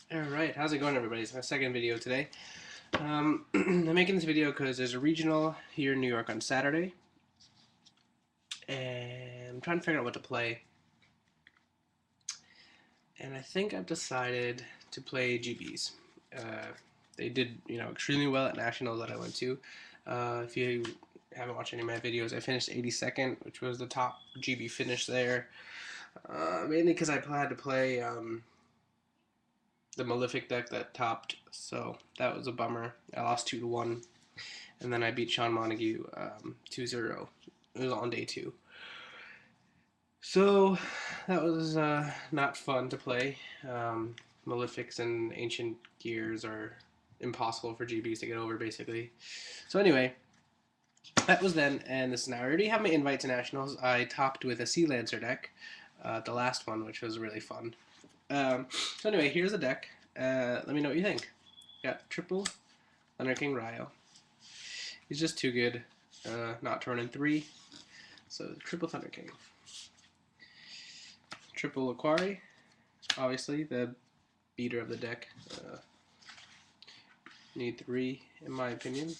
Alright, how's it going, everybody? It's my second video today. I'm making this video because there's a regional here in New York on Saturday, and I'm trying to figure out what to play. And I think I've decided to play GBs. They did, extremely well at nationals that I went to. If you haven't watched any of my videos, I finished 82nd, which was the top GB finish there. Mainly because I had to play the Malefic deck that topped, so that was a bummer. I lost 2-1, and then I beat Sean Montague 2-0. It was on day 2. So that was not fun to play. Malefics and Ancient Gears are impossible for GBs to get over, basically. So anyway, that was then, and this is now. I already have my invite to nationals. I topped with a Sea Lancer deck, the last one, which was really fun. So anyway, here's the deck. Let me know what you think. Got triple Thunder King Ryo. He's just too good not to run in 3. So triple Thunder King. Triple Aquari, obviously the beater of the deck. Need 3 in my opinion.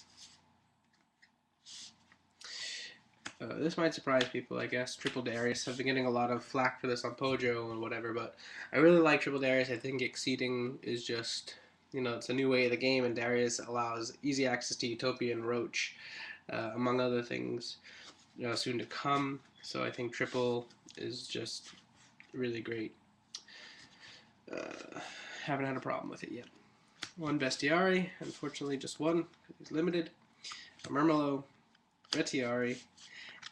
This might surprise people, I guess. Triple Darius. I've been getting a lot of flack for this on Pojo and whatever, but I really like Triple Darius. I think exceeding is just, it's a new way of the game, and Darius allows easy access to Utopia and Roach, among other things, soon to come. So I think Triple is just really great. Haven't had a problem with it yet. One Bestiari, unfortunately just one, because he's limited. A Murmelo, Retiari,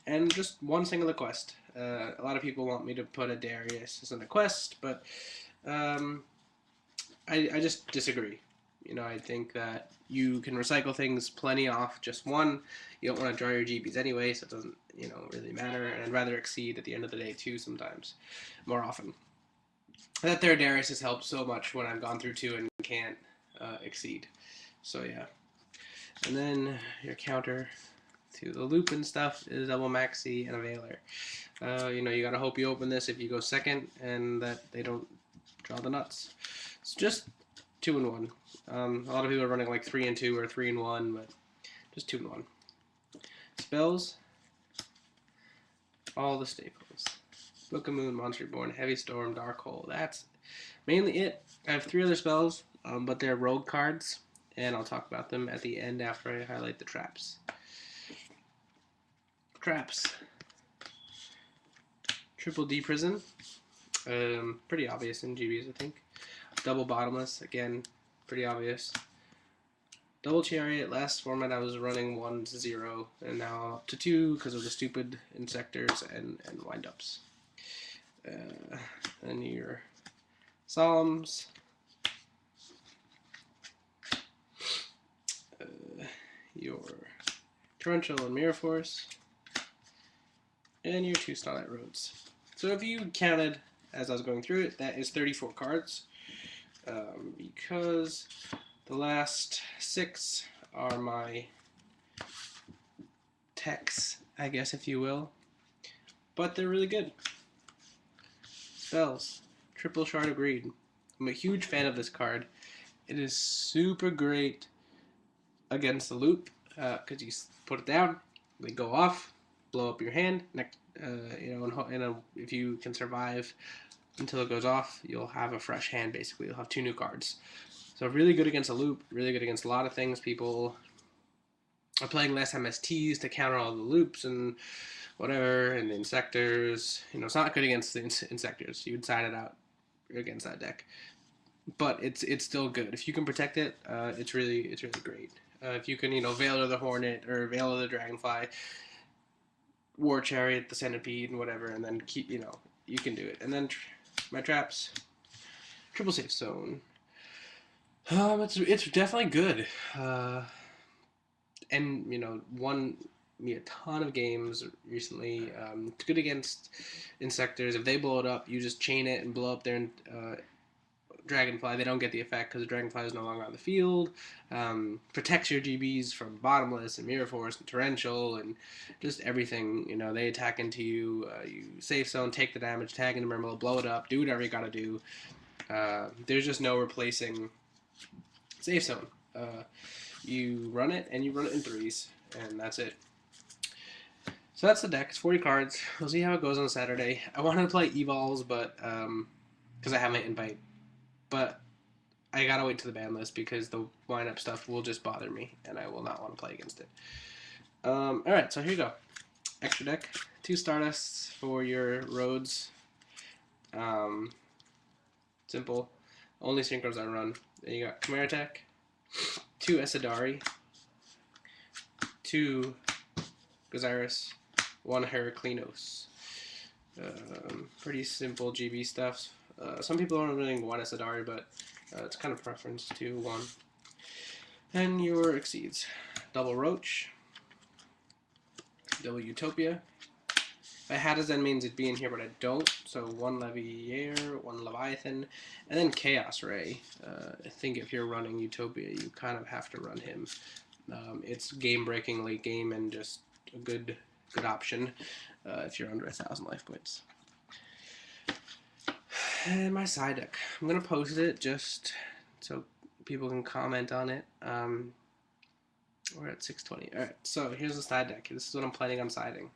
and just one single quest. A lot of people want me to put a Darius as in a quest, but I just disagree. I think that you can recycle things plenty off just one. You don't want to draw your GBs anyway, so it doesn't, really matter. And I'd rather exceed at the end of the day too sometimes, more often. That third Darius has helped so much when I've gone through 2 and can't exceed. So yeah. And then your counter to the loop and stuff is double Maxi and a Veiler. You gotta hope you open this if you go second and that they don't draw the nuts. It's just 2 and 1. A lot of people are running like 3 and 2 or 3 and 1, but just 2 and 1. Spells, all the staples. Book of Moon, Monster Reborn, Heavy Storm, Dark Hole. That's mainly it. I have 3 other spells, but they're rogue cards, and I'll talk about them at the end after I highlight the traps. Traps. Triple D Prison. Pretty obvious in GBs, I think. Double Bottomless, again, pretty obvious. Double Chariot, last format I was running 1-0, and now up to 2 because of the stupid Insectors and windups. And your Solemns. Your Torrential and Mirror Force. And your 2 Starlight Roads. So if you counted as I was going through it, that is 34 cards. Because the last 6 are my techs, I guess, if you will. But they're really good. Spells. Triple Shard of Greed. I'm a huge fan of this card. It is super great against the loop, because you put it down, they go off, blow up your hand. If you can survive until it goes off, you'll have a fresh hand, basically. You'll have 2 new cards. So really good against a loop, really good against a lot of things. People are playing less MSTs to counter all the loops and whatever, and the Insectors. It's not good against the Insectors. You'd side it out against that deck. But it's still good. If you can protect it, it's really great. If you can, Veil of the Hornet or Veil of the Dragonfly, War Chariot, the Centipede, and whatever, and then keep, you can do it. And then my traps, Triple Safe Zone. It's definitely good. And won me a ton of games recently. It's good against Insectors. If they blow it up, you just chain it and blow up their Dragonfly. They don't get the effect because the Dragonfly is no longer on the field. Protects your GBs from Bottomless and Mirror Force and Torrential and just everything. They attack into you. You safe zone, take the damage, tag into Murmelo, blow it up, do whatever you gotta do. There's just no replacing Safe Zone. You run it, and you run it in threes, and that's it. So that's the deck. It's 40 cards. We'll see how it goes on Saturday. I wanted to play Evols, but because I have my invite, but I gotta wait to the ban list because the lineup stuff will just bother me, and I will not want to play against it. All right, so here you go. Extra deck, 2 Stardusts for your roads. Simple. Only synchros I run. Then you got Chimera, 2 Esadari, 2 Gazaris, 1 Heraclinos. Pretty simple GB stuff. Some people aren't really want Esadari, but it's kind of preference to 1. And your Exceeds. Double Roach, double Utopia. If I had a Zen means it'd be in here, but I don't. So 1 Leviair, 1 Leviathan, and then Chaos Ray. I think if you're running Utopia, you kind of have to run him. It's game-breaking late game and just a good option if you're under 1,000 life points. And my side deck. I'm gonna post it just so people can comment on it. We're at 620. All right, so here's the side deck. This is what I'm planning on siding.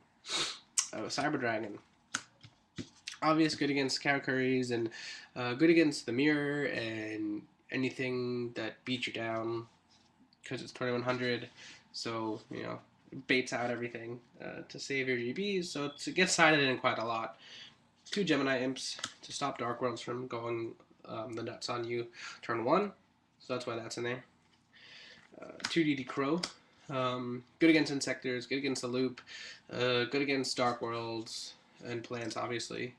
Cyber Dragon. Obvious good against Karakuris and good against the Mirror and anything that beats you down because it's 2100. So, you know, it baits out everything to save your GBs. So it gets sided in quite a lot. 2 Gemini Imps to stop Dark Worlds from going the nuts on you turn 1. So that's why that's in there. 2 DD Crow. Good against Insectors, good against the Loop, good against Dark Worlds and Plants, obviously,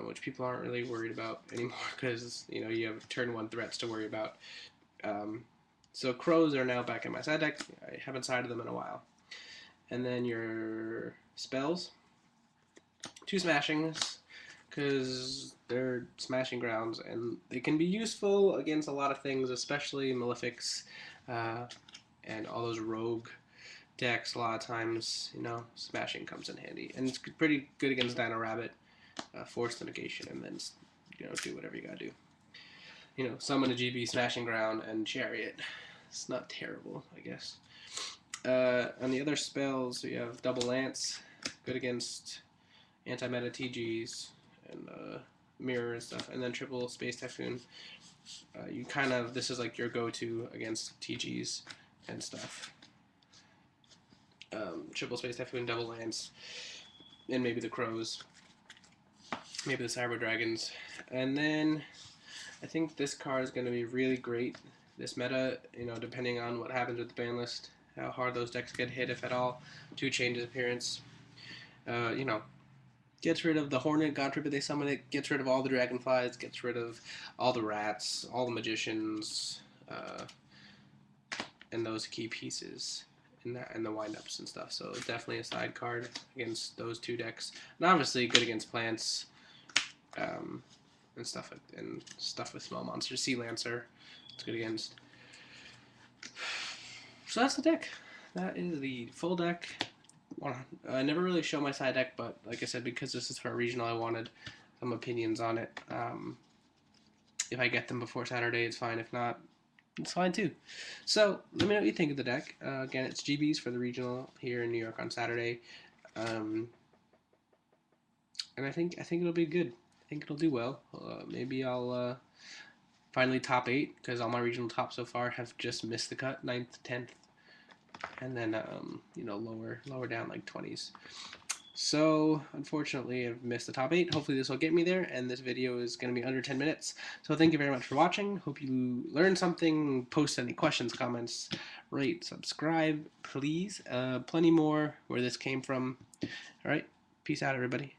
which people aren't really worried about anymore because, you know, you have turn 1 threats to worry about. So Crows are now back in my side deck. I haven't sided them in a while. And then your spells. 2 Smashings, because they're smashing grounds, and they can be useful against a lot of things, especially Malefics, and all those rogue decks. A lot of times, you know, smashing comes in handy, and it's pretty good against Dino Rabbit, force the negation, and then, you know, do whatever you gotta do. You know, summon a GB, smashing ground, and chariot. It's not terrible, I guess. On the other spells, we have double lance, good against anti-meta TGs and mirror and stuff, and then triple space typhoon. You kind of, this is like your go-to against TGs and stuff. Triple space typhoon, double lance, and maybe the crows, maybe the cyber dragons. And then I think this card is going to be really great this meta, you know, depending on what happens with the ban list, how hard those decks get hit, if at all. 2 changes appearance. You know, gets rid of the Hornet, God forbid they summon it, gets rid of all the Dragonflies, gets rid of all the Rats, all the Magicians, and those key pieces in the windups and stuff. So definitely a side card against those 2 decks. And obviously good against plants, and stuff with small monsters. Sea Lancer, it's good against. So that's the deck. That is the full deck. I never really show my side deck, but like I said, because this is for a regional, I wanted some opinions on it. If I get them before Saturday, it's fine. If not, it's fine too. So let me know what you think of the deck. Again, it's GBs for the regional here in New York on Saturday, and I think it'll be good. I think it'll do well. Maybe I'll finally top 8 because all my regional tops so far have just missed the cut, 9th, 10th. And then, you know, lower down like 20s. So, unfortunately, I've missed the top 8. Hopefully this will get me there, and this video is going to be under 10 minutes. So thank you very much for watching. Hope you learned something. Post any questions, comments, rate, subscribe, please. Plenty more where this came from. All right, peace out, everybody.